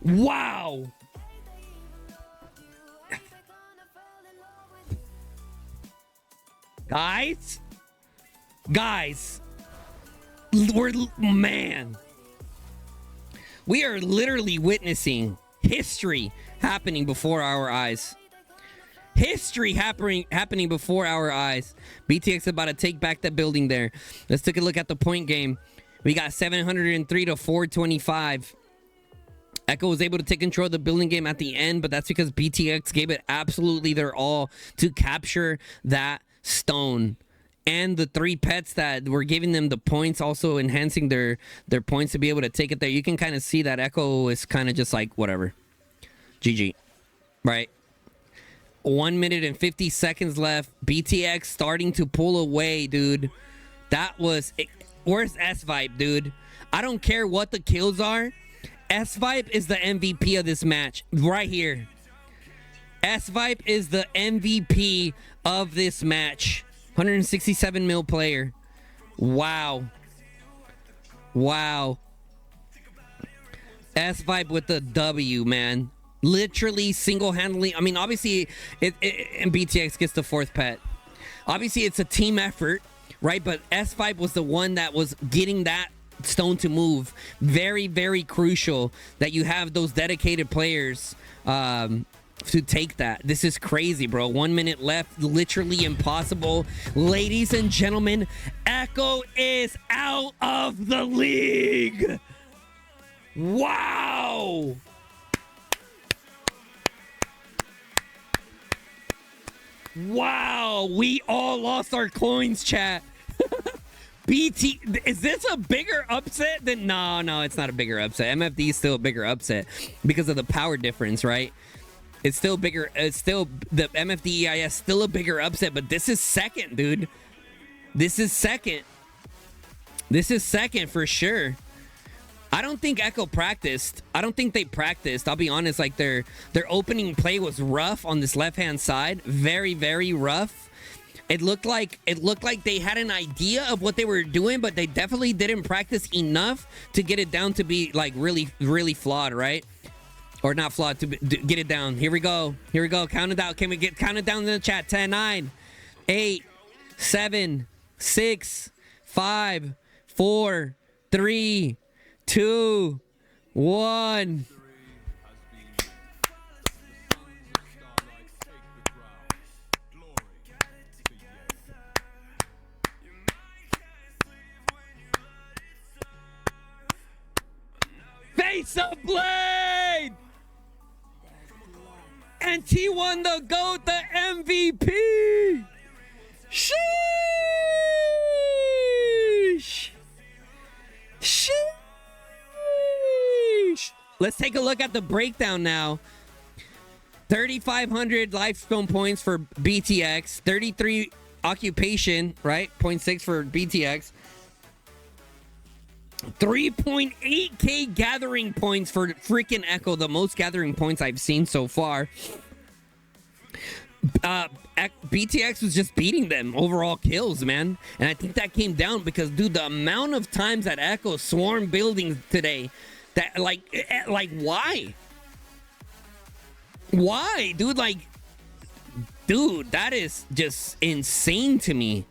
Wow. Guys, we are literally witnessing history happening before our eyes. History happening before our eyes. BTX about to take back that building there. Let's take a look at the point game. We got 703 to 425. Echo was able to take control of the building game at the end, but that's because BTX gave it absolutely their all to capture that stone. And the 3 pets that were giving them the points, also enhancing their points to be able to take it there. You can kind of see that Echo is kind of just like, whatever. GG. Right? 1 minute and 50 seconds left. BTX starting to pull away, dude. That was... Where's S-Vibe, dude? I don't care what the kills are. S-Vibe is the MVP of this match. Right here. S-Vibe is the MVP of this match. 167 mil player. Wow. Wow. S-Vibe with the W, man. Literally single-handedly. I mean, obviously, and BTX gets the 4th pet. Obviously, it's a team effort, right? But S-Vibe was the one that was getting that stone to move. Very, very crucial that you have those dedicated players to take that. This is crazy, bro. 1 minute left. Literally impossible. Ladies and gentlemen, Echo is out of the league. Wow. Wow. We all lost our coins, chat. BT, is this a bigger upset than... No, it's not a bigger upset. MFD is still a bigger upset because of the power difference, right? It's still bigger. It's still... The MFD EIS still a bigger upset, but this is second, dude. This is second. This is second for sure. I don't think Echo practiced. I don't think they practiced. I'll be honest, like their opening play was rough on this left-hand side. Very, very rough. It looked like they had an idea of what they were doing, but they definitely didn't practice enough to get it down to be like really, really flawed, right? Or not flawed, to get it down. Here we go. Here we go. Count it down. Can we count it down in the chat? 10, 9, 8, 7, 6, 5, 4, 3, 2, 1. Face of Blade! And T1 the GOAT, the MVP! Sheesh! Sheesh! Let's take a look at the breakdown now. 3,500 lifestone points for BTX. 33 occupation, right? 0.6 for BTX. 3.8k gathering points for freaking Echo, the most gathering points I've seen so far. BTX was just beating them overall kills, man, and I think that came down because, dude, the amount of times that Echo swarmed buildings today, that like why, dude? Like, dude, that is just insane to me.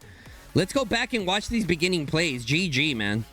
Let's go back and watch these beginning plays. GG, man.